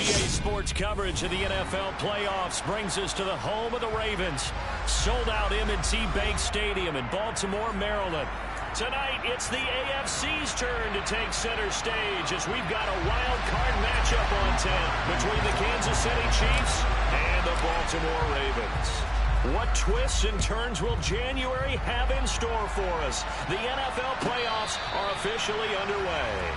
USGA Sports coverage of the NFL playoffs brings us to the home of the Ravens. Sold out M&T Bank Stadium in Baltimore, Maryland. Tonight, it's the AFC's turn to take center stage as we've got a wild card matchup on tap between the Kansas City Chiefs and the Baltimore Ravens. What twists and turns will January have in store for us? The NFL playoffs are officially underway.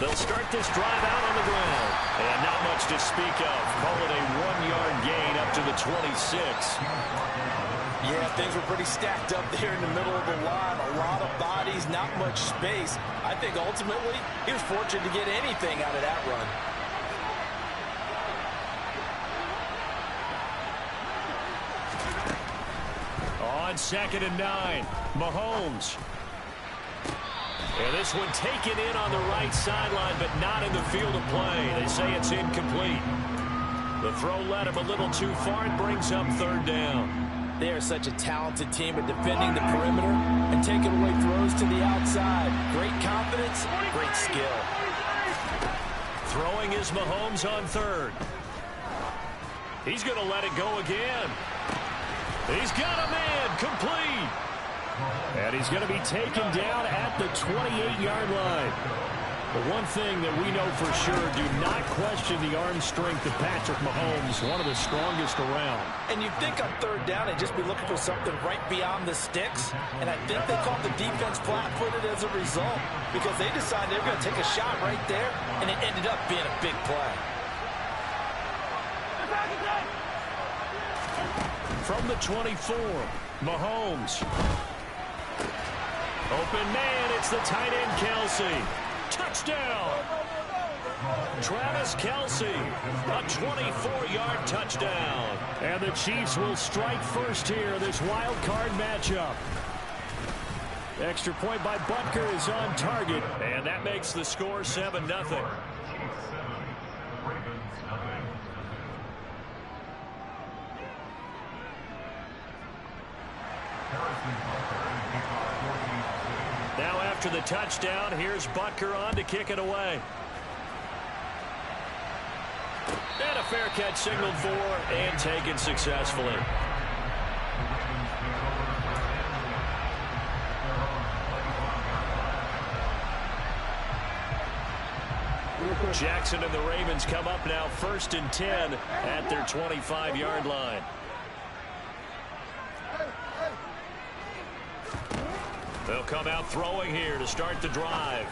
They'll start this drive out on the ground. And not much to speak of. Call it a 1-yard gain up to the 26. Yeah, things were pretty stacked up there in the middle of the line. A lot of bodies, not much space. I think ultimately he was fortunate to get anything out of that run. On 2nd and 9, Mahomes. And this one taken in on the right sideline, but not in the field of play. They say it's incomplete. The throw led him a little too far and brings up 3rd down. They are such a talented team at defending the perimeter and taking away throws to the outside. Great confidence, great skill. Throwing is Mahomes on 3rd. He's going to let it go again. He's got a man, complete. And he's going to be taken down at the 28-yard line. The one thing that we know for sure, do not question the arm strength of Patrick Mahomes, one of the strongest around. And you'd think on 3rd down they'd just be looking for something right beyond the sticks. And I think they called the defense flat-footed as a result because they decided they were going to take a shot right there, and it ended up being a big play. From the 24, Mahomes. Open man, it's the tight end, Kelce. Touchdown! Travis Kelce, a 24-yard touchdown. And the Chiefs will strike first here, this wild card matchup. Extra point by Butker is on target, and that makes the score 7-0. Now after the touchdown, here's Butker on to kick it away. And a fair catch signaled for and taken successfully. Jackson and the Ravens come up now 1st and 10 at their 25-yard line. They'll come out throwing here to start the drive.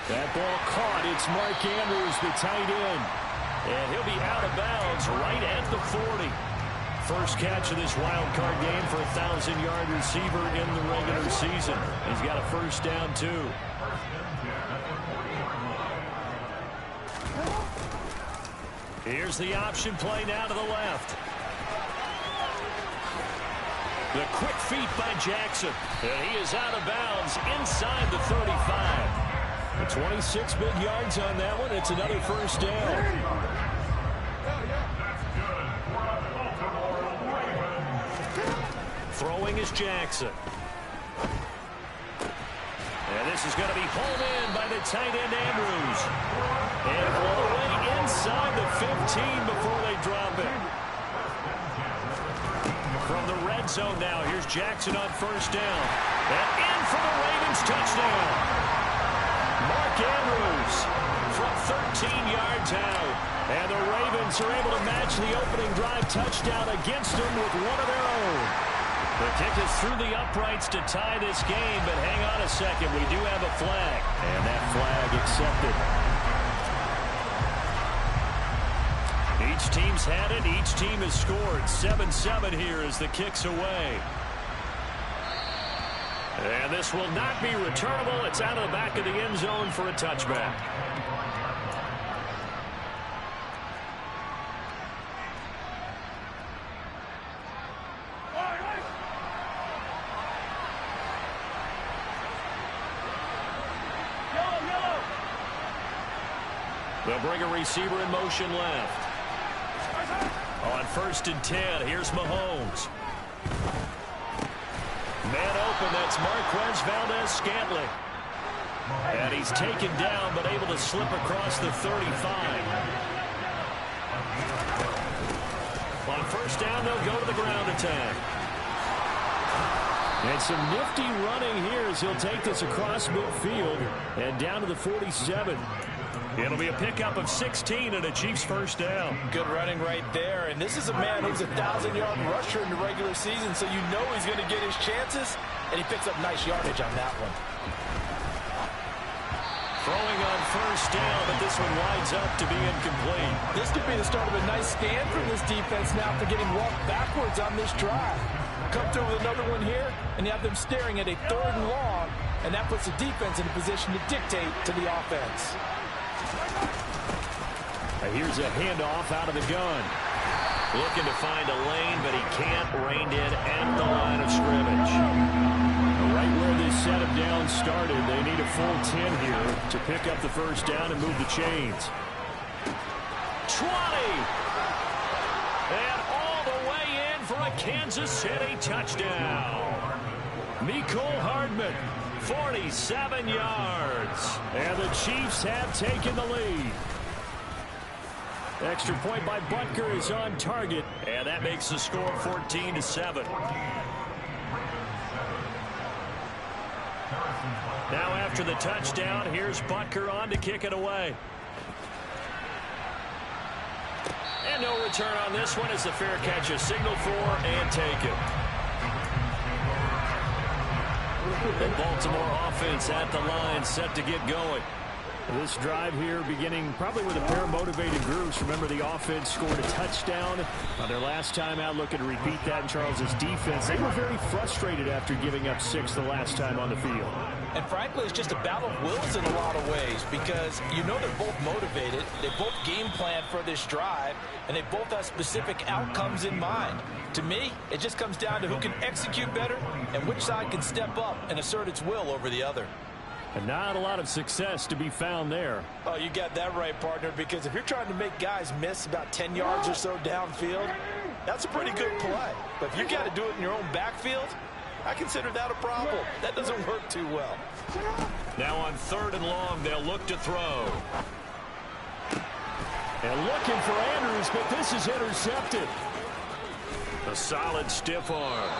That ball caught. It's Mark Andrews, the tight end. And he'll be out of bounds right at the 40. First catch of this wild card game for a 1,000-yard receiver in the regular season. He's got a 1st down, too. Here's the option play now to the left. The quick feet by Jackson. And he is out of bounds inside the 35. 26 big yards on that one. It's another 1st down. Throwing is Jackson. And this is going to be hauled in by the tight end Andrews. And all the way inside the 15 before they drop it. From the red zone now, here's Jackson on 1st down. And in for the Ravens touchdown. Mark Andrews from 13 yards out. And the Ravens are able to match the opening drive touchdown against them with one of their own. The kick is through the uprights to tie this game, but hang on a second. We do have a flag. And that flag accepted. Each team's had it. Each team has scored. 7-7 here as the kick's away. And this will not be returnable. It's out of the back of the end zone for a touchback. They'll bring a receiver in motion left. On 1st and 10, here's Mahomes. Man open, that's Marquez Valdez-Scantling. And he's taken down, but able to slip across the 35. On 1st down, they'll go to the ground attack. And some nifty running here as he'll take this across midfield and down to the 47. It'll be a pickup of 16 and a Chiefs first down. Good running right there. And this is a man who's a 1,000-yard rusher in the regular season, so you know he's going to get his chances. And he picks up nice yardage on that one. Throwing on 1st down, but this one winds up to be incomplete. This could be the start of a nice stand from this defense now for getting walked backwards on this drive. Come through with another one here, and you have them staring at a 3rd and long, and that puts the defense in a position to dictate to the offense. Here's a handoff out of the gun. Looking to find a lane, but he can't. Reined in at the line of scrimmage. Right where this set of downs started, they need a full 10 here to pick up the 1st down and move the chains. 20! And all the way in for a Kansas City touchdown. Mecole Hardman, 47 yards. And the Chiefs have taken the lead. Extra point by Butker is on target, and that makes the score 14-7. Now after the touchdown, here's Butker on to kick it away. And no return on this one as the fair catch is signaled for and taken. The Baltimore offense at the line, set to get going. This drive here beginning probably with a pair of motivated groups. Remember, the offense scored a touchdown on their last time out. Looking to repeat that in Charles's defense. They were very frustrated after giving up 6 the last time on the field. And frankly, it's just a battle of wills in a lot of ways because you know they're both motivated. They both game plan for this drive, and they both have specific outcomes in mind. To me, it just comes down to who can execute better and which side can step up and assert its will over the other. And not a lot of success to be found there. Oh, you got that right, partner, because if you're trying to make guys miss about 10 yards or so downfield, that's a pretty good play. But if you got to do it in your own backfield, I consider that a problem. That doesn't work too well. Now on 3rd and long, they'll look to throw. And looking for Andrews, but this is intercepted. A solid stiff arm.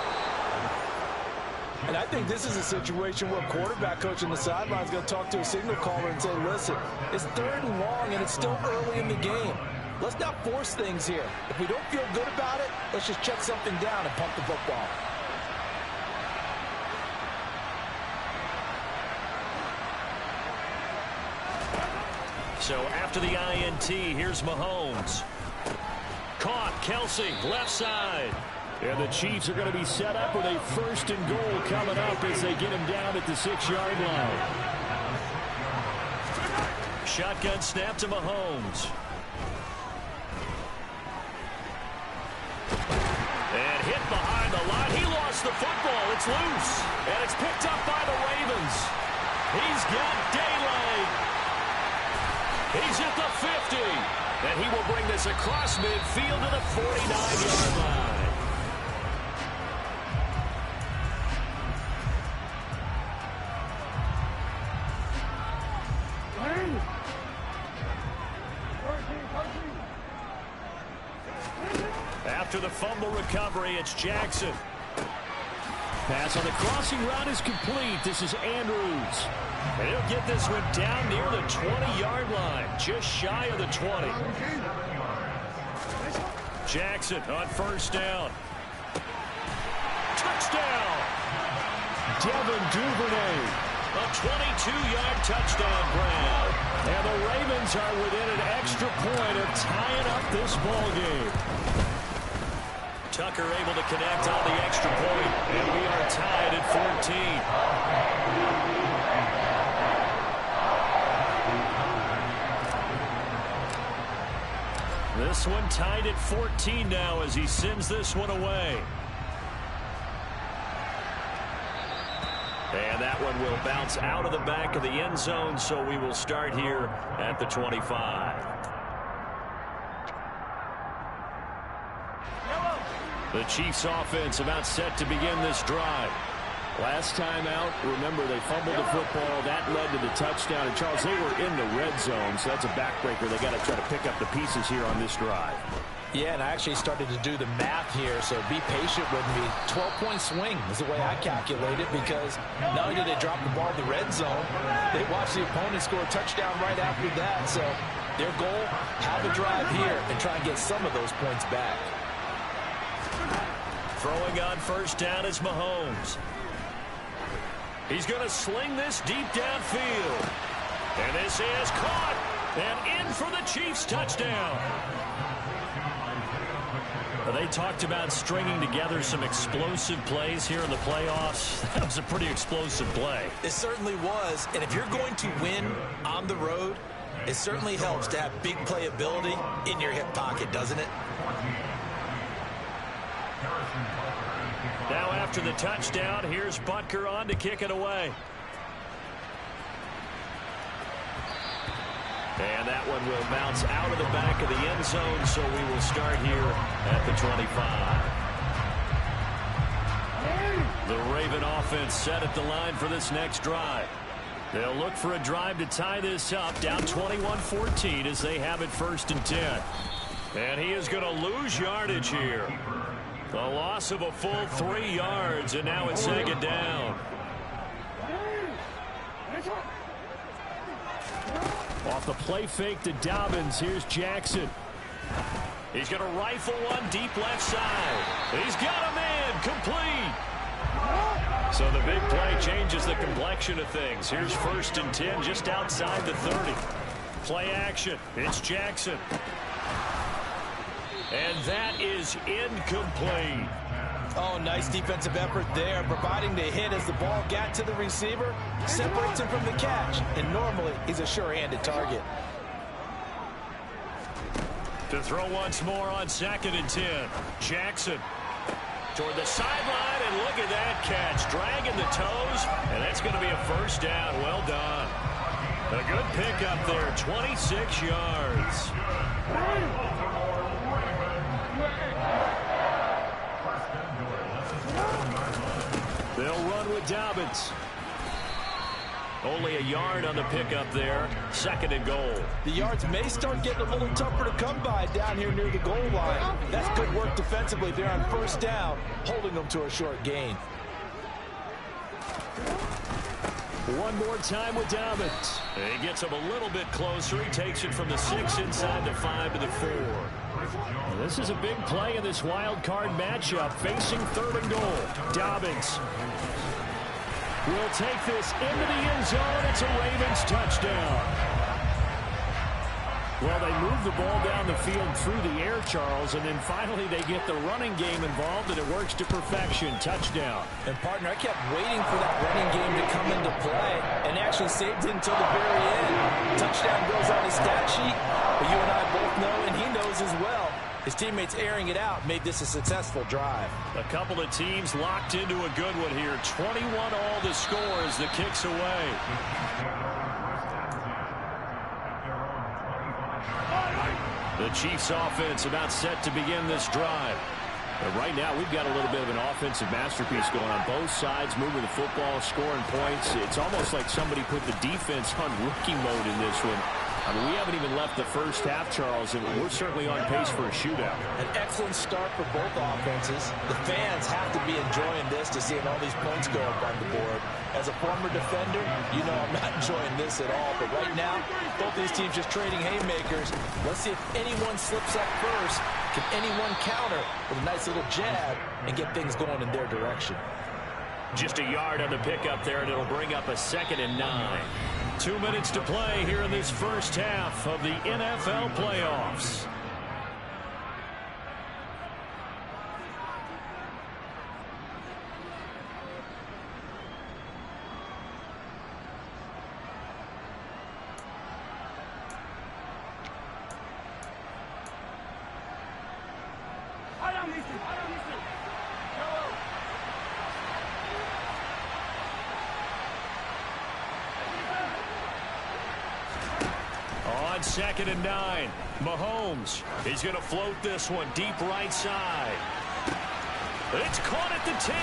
And I think this is a situation where a quarterback coach on the sideline is going to talk to a signal caller and say, listen, it's 3rd and long and it's still early in the game. Let's not force things here. If we don't feel good about it, let's just check something down and pump the football. So after the INT, here's Mahomes. Caught, Kelsey, left side. And the Chiefs are going to be set up with a 1st and goal coming up as they get him down at the 6-yard line. Shotgun snap to Mahomes. And hit behind the line. He lost the football. It's loose. And it's picked up by the Ravens. He's got daylight. He's at the 50. And he will bring this across midfield to the 49-yard line. After the fumble recovery, it's Jackson. Pass on the crossing route is complete. This is Andrews. And he'll get this one down near the 20-yard line, just shy of the 20. Jackson on 1st down. Touchdown! Devin Duvernay. A 22-yard touchdown grab. And the Ravens are within an extra point of tying up this ball game. Tucker able to connect on the extra point, and we are tied at 14. This one tied at 14 now as he sends this one away. And that one will bounce out of the back of the end zone, so we will start here at the 25. The Chiefs offense about set to begin this drive. Last time out, remember, they fumbled the football. That led to the touchdown. And, Charles, they were in the red zone, so that's a backbreaker. They got to try to pick up the pieces here on this drive. Yeah, and I actually started to do the math here, so be patient with me. 12-point swing is the way I calculate it, because not only did they drop the ball in the red zone, they watched the opponent score a touchdown right after that. So their goal, have a drive here and try and get some of those points back. Throwing on first down is Mahomes. He's going to sling this deep downfield. And this is caught. And in for the Chiefs touchdown. They talked about stringing together some explosive plays here in the playoffs. That was a pretty explosive play. It certainly was. And if you're going to win on the road, it certainly helps to have big playability in your hip pocket, doesn't it? Now after the touchdown, here's Butker on to kick it away. And that one will bounce out of the back of the end zone, so we will start here at the 25. The Raven offense set at the line for this next drive. They'll look for a drive to tie this up, down 21-14 as they have it 1st and 10. And he is going to lose yardage here. The loss of a full 3 yards, and now it's 2nd down. Off the play fake to Dobbins, here's Jackson. He's going to rifle one deep left side. He's got a man, complete. So the big play changes the complexion of things. Here's 1st and 10, just outside the 30. Play action, it's Jackson. And that is incomplete. Oh, nice defensive effort there, providing the hit as the ball got to the receiver, separates him from the catch, and normally he's a sure-handed target. To throw once more on 2nd and 10. Jackson toward the sideline, and look at that catch, dragging the toes, and that's going to be a 1st down. Well done. A good pickup there, 26 yards. They'll run with Dobbins. Only a yard on the pickup there. 2nd and goal. The yards may start getting a little tougher to come by down here near the goal line. That's good work defensively there on 1st down, holding them to a short gain. One more time with Dobbins. He gets him a little bit closer. He takes it from the 6 inside the 5 to the 4. This is a big play in this wild card matchup, facing 3rd and goal. Dobbins will take this into the end zone. It's a Ravens touchdown. Well, they move the ball down the field through the air, Charles, and then finally they get the running game involved, and it works to perfection. Touchdown. And, partner, I kept waiting for that running game to come into play, and actually saved it until the very end. Touchdown goes on his stat sheet, but you and I both know, and he knows as well, his teammates airing it out made this a successful drive. A couple of teams locked into a good one here. 21 all the score as the kick's away. The Chiefs offense about set to begin this drive. But right now, we've got a little bit of an offensive masterpiece going on both sides, moving the football, scoring points. It's almost like somebody put the defense on rookie mode in this one. I mean, we haven't even left the first half, Charles, and we're certainly on pace for a shootout. An excellent start for both offenses. The fans have to be enjoying this to seeing all these points go up on the board. As a former defender, you know I'm not enjoying this at all. But right now, both these teams just trading haymakers. Let's see if anyone slips up first. Can anyone counter with a nice little jab and get things going in their direction? Just a yard on the pickup there, and it'll bring up a 2nd and 9. 2 minutes to play here in this first half of the NFL playoffs. on 2nd and 9. Mahomes, he's going to float this one deep right side. It's caught at the 10.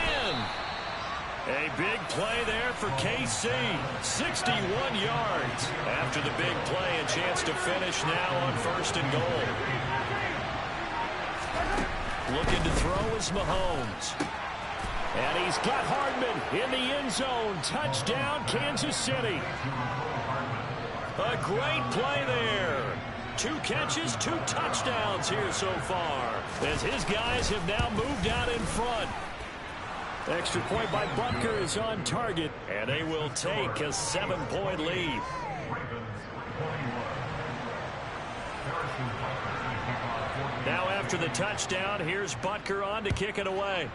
A big play there for KC. 61 yards. After the big play, a chance to finish now on 1st and goal. Looking to throw is Mahomes. And he's got Hardman in the end zone. Touchdown, Kansas City. A great play there. 2 catches, 2 touchdowns here so far, as his guys have now moved out in front. Extra point by Butker is on target, and they will take a 7-point lead. Now after the touchdown, here's Butker on to kick it away.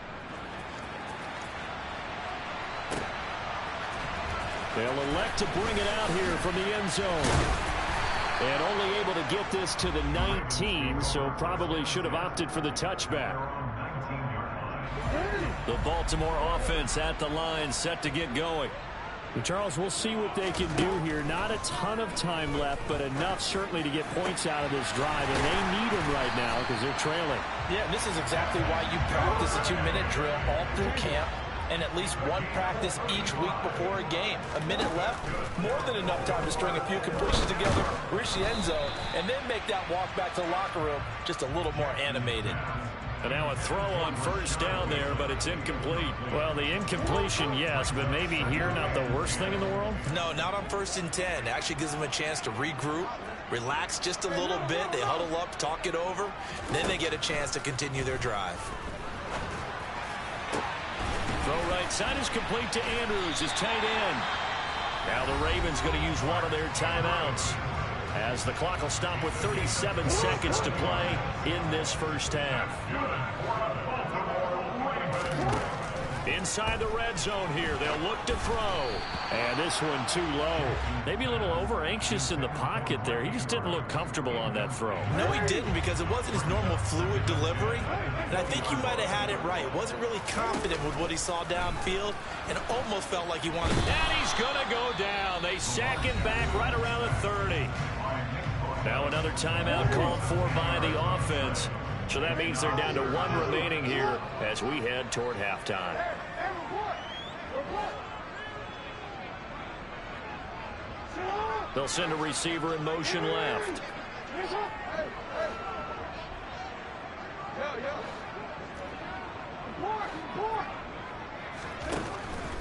They'll elect to bring it out here from the end zone. And only able to get this to the 19, so probably should have opted for the touchback. The Baltimore offense at the line, set to get going. And Charles, we'll see what they can do here. Not a ton of time left, but enough certainly to get points out of this drive. And they need them right now because they're trailing. Yeah, and this is exactly why you practice a 2-minute drill all through camp, and at least one practice each week before a game. A minute left, more than enough time to string a few completions together, reach the end zone, and then make that walk back to the locker room just a little more animated. And now a throw on 1st down there, but it's incomplete. Well, the incompletion, yes, but maybe here not the worst thing in the world? No, not on 1st and 10. Actually gives them a chance to regroup, relax just a little bit. They huddle up, talk it over. Then they get a chance to continue their drive. Throw right side is complete to Andrews, his tight end. Now the Ravens going to use one of their timeouts, as the clock will stop with 37 seconds to play in this first half. Inside the red zone here, they'll look to throw. And this one too low. Maybe a little over-anxious in the pocket there. He just didn't look comfortable on that throw. No, he didn't, because it wasn't his normal fluid delivery. And I think you might have had it right. Wasn't really confident with what he saw downfield, and almost felt like he wanted. And he's going to go down. They sack him back right around the 30. Now another timeout called for by the offense. So that means they're down to 1 remaining here as we head toward halftime. They'll send a receiver in motion left.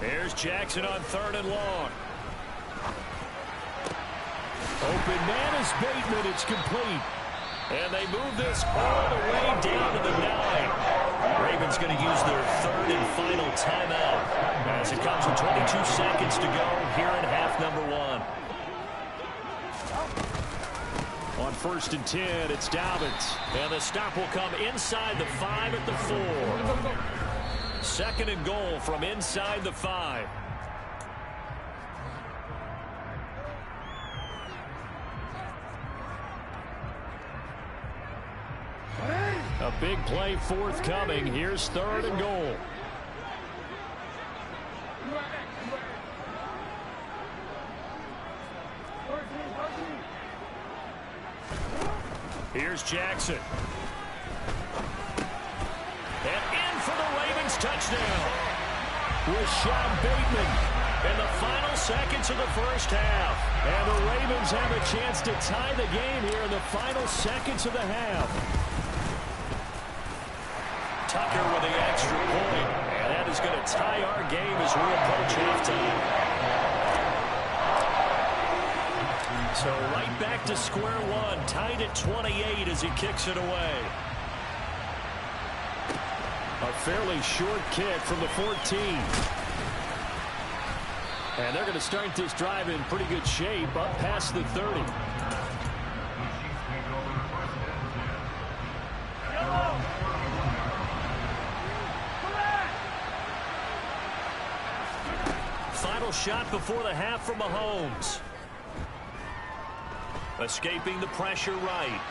Here's Jackson on 3rd and long. Open man is Bateman. It's complete. And they move this all the way down to the 9. Ravens going to use their 3rd and final timeout as it comes with 22 seconds to go here in half number 1. On 1st and 10, it's Dobbins. And the stop will come inside the 5 at the 4. 2nd and goal from inside the 5. A big play forthcoming. Here's 3rd and goal. Here's Jackson. And in for the Ravens touchdown. Rashad Bateman in the final seconds of the first half. And the Ravens have a chance to tie the game here in the final seconds of the half. Tucker with the extra point, and that is going to tie our game as we approach halftime. So right back to square one, tied at 28 as he kicks it away. A fairly short kick from the 14. And they're going to start this drive in pretty good shape up past the 30. Final shot before the half from Mahomes. Escaping the pressure right.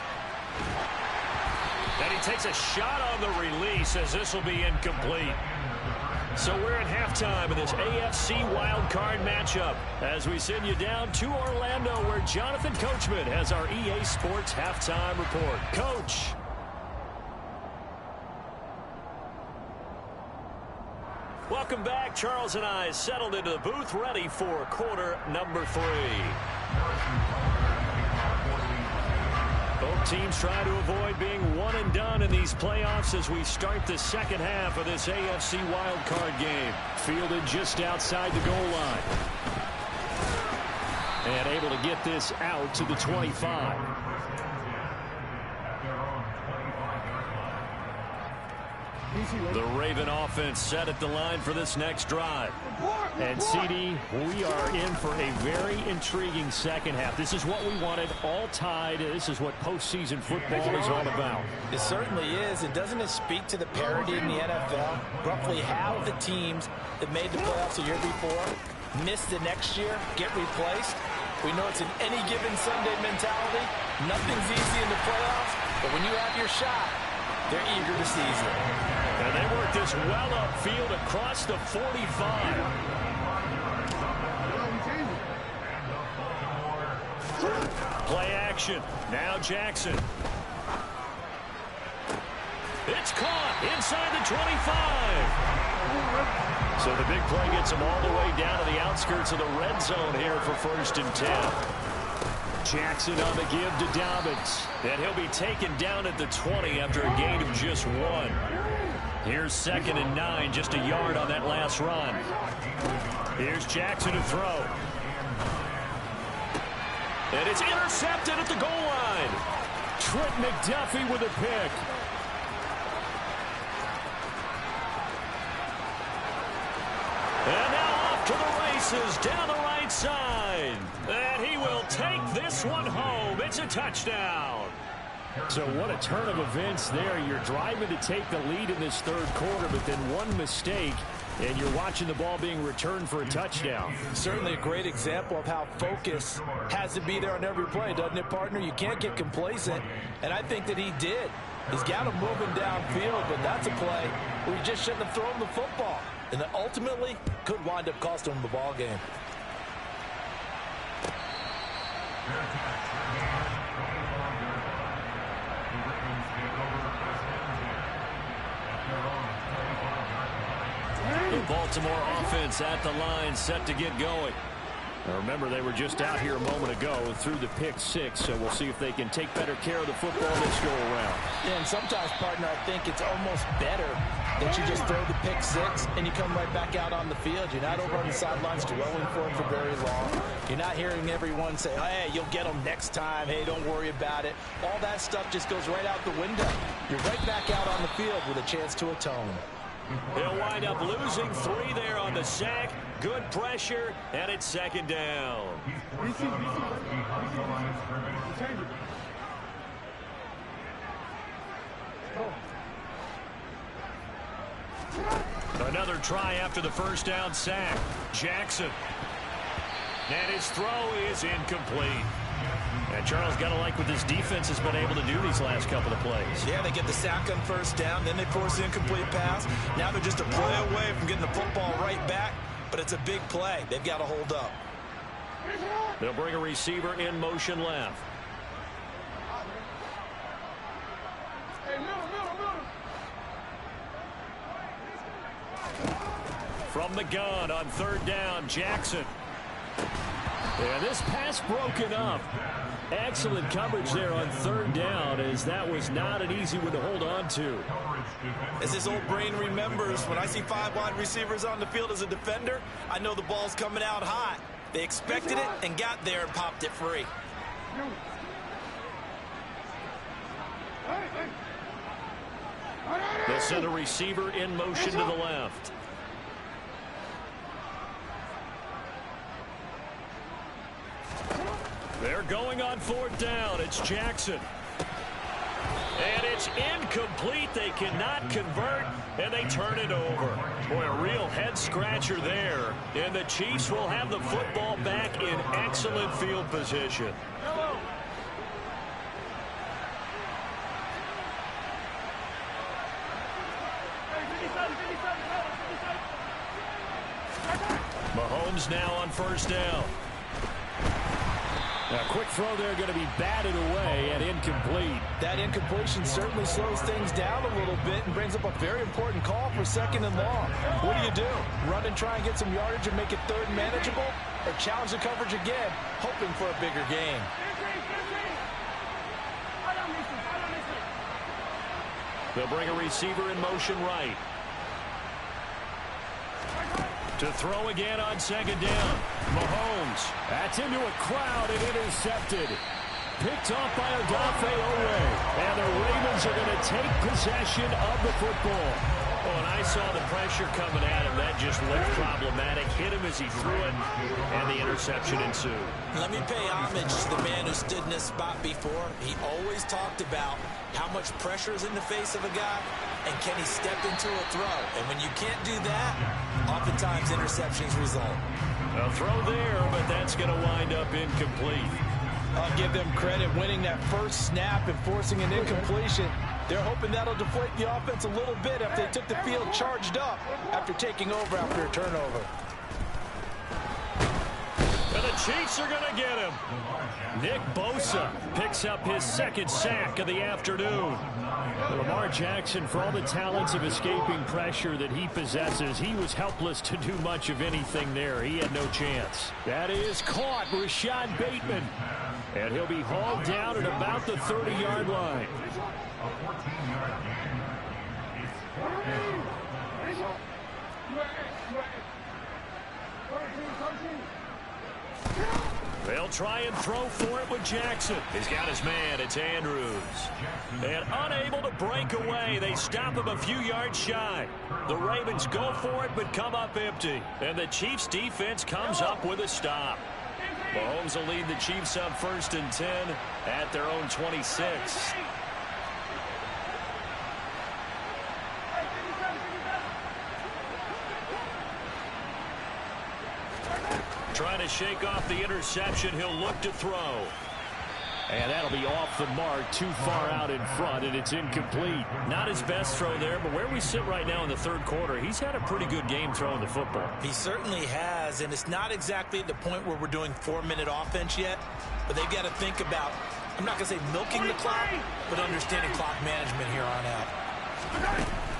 And he takes a shot on the release as this will be incomplete. So we're at halftime in this AFC wildcard matchup as we send you down to Orlando where Jonathan Coachman has our EA Sports halftime report. Coach. Welcome back. Charles and I settled into the booth ready for quarter number 3. Both teams try to avoid being one and done in these playoffs as we start the second half of this AFC wildcard game. Fielded just outside the goal line. And able to get this out to the 25. The Raven offense set at the line for this next drive. And CD, we are in for a very intriguing second half. This is what we wanted, all tied. This is what postseason football is all about. It certainly is. And doesn't it speak to the parity in the NFL? Roughly half the teams that made the playoffs a year before miss the next year, get replaced. We know it's an any given Sunday mentality. Nothing's easy in the playoffs, but when you have your shot, they're eager to seize it. And they work this well upfield across the 45. Play action. Now Jackson. It's caught inside the 25. So the big play gets him all the way down to the outskirts of the red zone here for 1st and 10. Jackson on the give to Dobbins. And he'll be taken down at the 20 after a gain of just 1. Here's 2nd and 9, just a yard on that last run. Here's Jackson to throw. And it's intercepted at the goal line. Trent McDuffie with a pick. And now off to the races down the right side. And he will take this one home. It's a touchdown. So what a turn of events there. You're driving to take the lead in this third quarter, but then one mistake, and you're watching the ball being returned for a touchdown. Certainly a great example of how focus has to be there on every play, doesn't it, partner? You can't get complacent, and I think that he did. He's got him moving downfield, but that's a play where he just shouldn't have thrown the football. And that ultimately could wind up costing him the ball game. The Baltimore offense at the line, set to get going. Now remember, they were just out here a moment ago through the pick 6, so we'll see if they can take better care of the football this go around. Yeah, and sometimes, partner, I think it's almost better that you just throw the pick 6 and you come right back out on the field. You're not over on the sidelines dwelling for it for very long. You're not hearing everyone say, hey, you'll get them next time. Hey, don't worry about it. All that stuff just goes right out the window. You're right back out on the field with a chance to atone. They'll wind up losing 3 there on the sack. Good pressure, and it's 2nd down. Another try after the 1st down sack. Jackson. And his throw is incomplete. And Charles, got to like what this defense has been able to do these last couple of plays. Yeah, they get the sack on 1st down, then they force the incomplete pass. Now they're just a play away from getting the football right back, but it's a big play. They've got to hold up. They'll bring a receiver in motion left. From the gun on 3rd down, Jackson. And this pass broken up. Excellent coverage there on 3rd down, as that was not an easy one to hold on to. As this old brain remembers, when I see 5 wide receivers on the field as a defender, I know the ball's coming out hot. They expected it and got there and popped it free. They'll send a receiver in motion to the left. They're going on 4th down. It's Jackson. And it's incomplete. They cannot convert, and they turn it over. Boy, a real head-scratcher there. And the Chiefs will have the football back in excellent field position. Mahomes now on first down. A quick throw there going to be batted away and incomplete. That incompletion certainly slows things down a little bit and brings up a very important call for 2nd and long. What do? Run and try and get some yardage and make it 3rd and manageable? Or challenge the coverage again, hoping for a bigger gain? They'll bring a receiver in motion right. To throw again on 2nd down. Mahomes. That's into a crowd and intercepted. Picked off by Odafe Oweh. And the Ravens are going to take possession of the football. Oh, and I saw the pressure coming at him. That just looked problematic. Hit him as he threw it, and the interception ensued. Let me pay homage to the man who stood in this spot before. He always talked about how much pressure is in the face of a guy, and can he step into a throw? And when you can't do that, oftentimes interceptions result. A throw there, but that's going to wind up incomplete. I'll give them credit winning that first snap and forcing an incompletion. They're hoping that'll deflate the offense a little bit after they took the field charged up after taking over after a turnover. And the Chiefs are going to get him. Nick Bosa picks up his 2nd sack of the afternoon. Lamar Jackson, for all the talents of escaping pressure that he possesses, he was helpless to do much of anything there. He had no chance. That is caught, Rashad Bateman. And he'll be hauled down at about the 30-yard line. They'll try and throw for it with Jackson. He's got his man. It's Andrews. And unable to break away. They stop him a few yards shy. The Ravens go for it but come up empty. And the Chiefs defense comes up with a stop. Mahomes will lead the Chiefs up 1st and 10 at their own 26. Trying to shake off the interception. He'll look to throw. And that'll be off the mark, too far out in front, and it's incomplete. Not his best throw there, but where we sit right now in the 3rd quarter, he's had a pretty good game throwing the football. He certainly has, and it's not exactly at the point where we're doing 4-minute offense yet, but they've got to think about, I'm not going to say milking the clock, but understanding clock management here on out.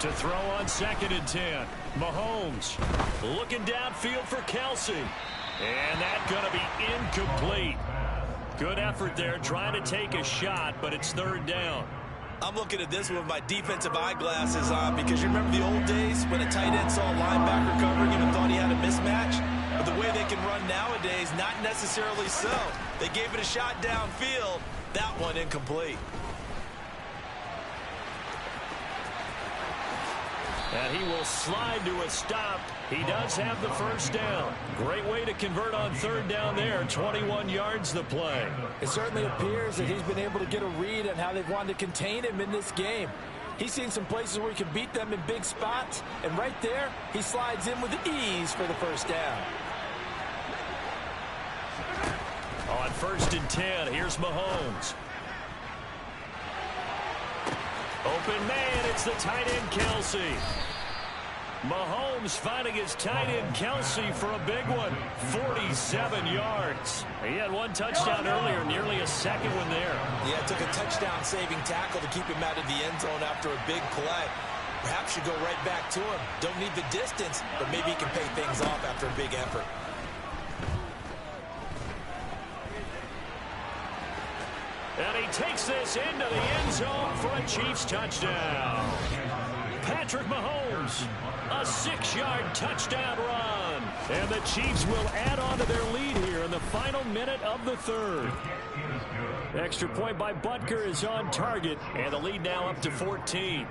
To throw on 2nd and 10. Mahomes looking downfield for Kelsey. And that's going to be incomplete. Good effort there, trying to take a shot, but it's 3rd down. I'm looking at this with my defensive eyeglasses on because you remember the old days when a tight end saw a linebacker covering him and thought he had a mismatch? But the way they can run nowadays, not necessarily so. They gave it a shot downfield. That one incomplete. And he will slide to a stop. He does have the 1st down. Great way to convert on 3rd down there. 21 yards the play. It certainly appears that he's been able to get a read on how they've wanted to contain him in this game. He's seen some places where he can beat them in big spots. And right there, he slides in with ease for the 1st down. On 1st and 10, here's Mahomes. Open man, it's the tight end Kelsey. Mahomes finding his tight end Kelsey for a big one. 47 yards. He had one touchdown earlier, nearly a 2nd one there. Yeah, it took a touchdown-saving tackle to keep him out of the end zone after a big play. Perhaps you go right back to him. Don't need the distance, but maybe he can pay things off after a big effort. And he takes this into the end zone for a Chiefs touchdown. Patrick Mahomes, a 6-yard touchdown run. And the Chiefs will add on to their lead here in the final minute of the 3rd. Extra point by Butker is on target, and the lead now up to 14.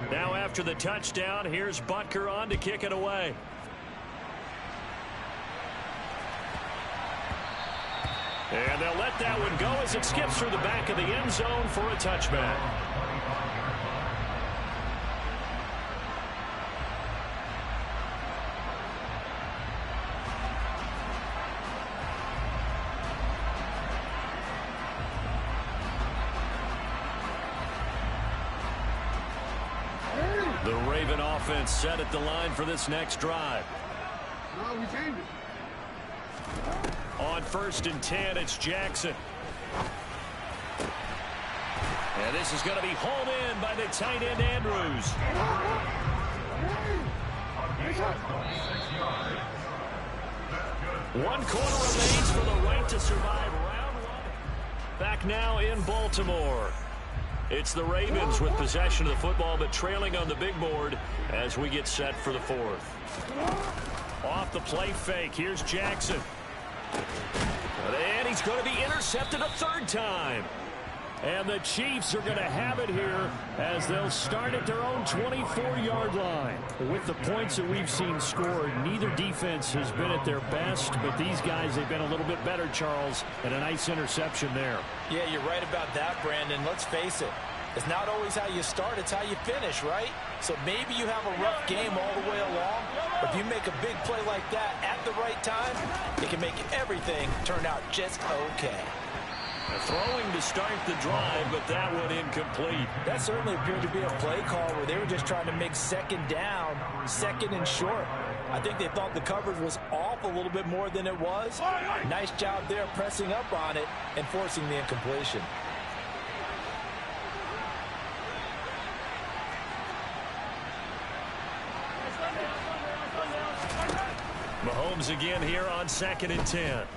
Now after the touchdown, here's Butker on to kick it away. And they'll let that one go as it skips through the back of the end zone for a touchback. The Raven offense set at the line for this next drive. No, we changed it. On 1st and 10, it's Jackson. And this is going to be hauled in by the tight end, Andrews. 1 quarter remains for the right to survive round 1. Back now in Baltimore. It's the Ravens with possession of the football, but trailing on the big board as we get set for the 4th. Off the play fake, here's Jackson. And he's going to be intercepted a 3rd time. And the Chiefs are going to have it here as they'll start at their own 24-yard line. With the points that we've seen scored, neither defense has been at their best, but these guys have been a little bit better, Charles, and a nice interception there. Yeah, you're right about that, Brandon. Let's face it. It's not always how you start, it's how you finish, right? So maybe you have a rough game all the way along, but if you make a big play like that at the right time, it can make everything turn out just okay. Throwing to start the drive, but that one incomplete. That certainly appeared to be a play call where they were just trying to make 2nd down, 2nd and short. I think they thought the coverage was off a little bit more than it was. Nice job there pressing up on it and forcing the incompletion. Mahomes again here on 2nd and 10.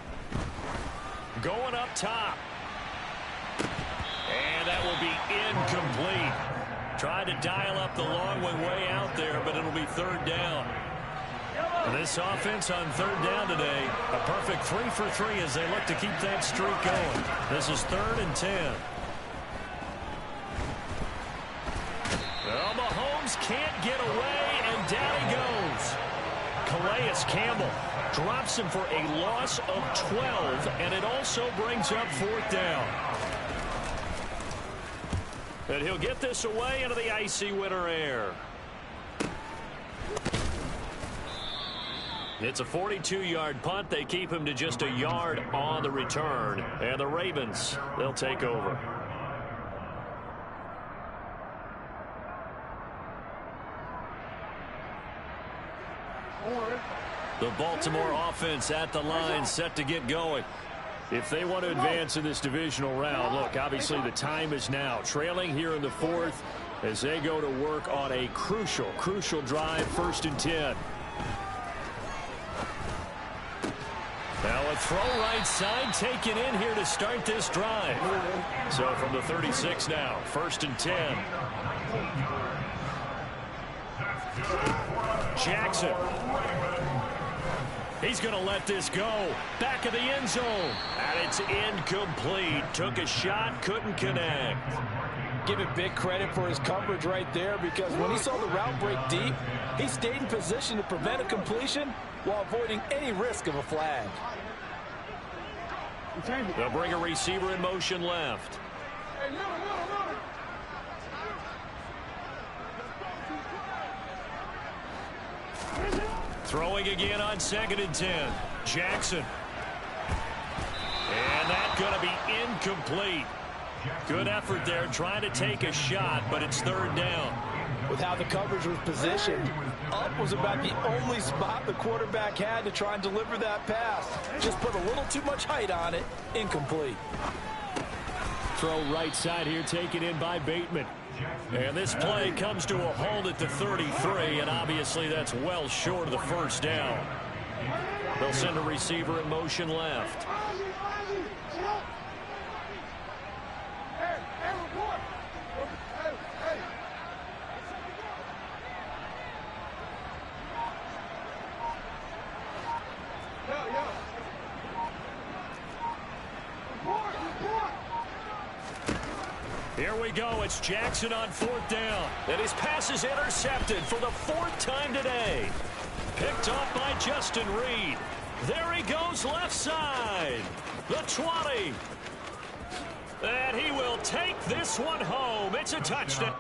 Going up top. And that will be incomplete. Tried to dial up the long one way out there, but it'll be 3rd down. This offense on 3rd down today, a perfect 3 for 3 as they look to keep that streak going. This is 3rd and 10. Well, Mahomes can't get away, and down he goes. Calais Campbell drops him for a loss of 12, and it also brings up 4th down. And he'll get this away into the icy winter air. It's a 42-yard punt. They keep him to just a yard on the return. And the Ravens, they'll take over. The Baltimore offense at the line, set to get going. If they want to advance in this divisional round, look, obviously the time is now. Trailing here in the 4th as they go to work on a crucial drive, 1st and 10. Now a throw right side taken in here to start this drive. So from the 36 now, 1st and 10. Jackson. He's going to let this go. Back of the end zone. And it's incomplete. Took a shot, couldn't connect. Give it big credit for his coverage right there, because when he saw the route break deep, he stayed in position to prevent a completion while avoiding any risk of a flag. They'll bring a receiver in motion left. Throwing again on 2nd and 10. Jackson. And that's going to be incomplete. Good effort there trying to take a shot, but it's 3rd down. With how the coverage was positioned, up was about the only spot the quarterback had to try and deliver that pass. Just put a little too much height on it. Incomplete. Throw right side here taken in by Bateman. And this play comes to a halt at the 33, and obviously that's well short of the 1st down. They'll send a receiver in motion left. Here we go. It's Jackson on 4th down. And his pass is intercepted for the 4th time today. Picked off by Justin Reed. There he goes left side. The 20. And he will take this one home. It's a touchdown.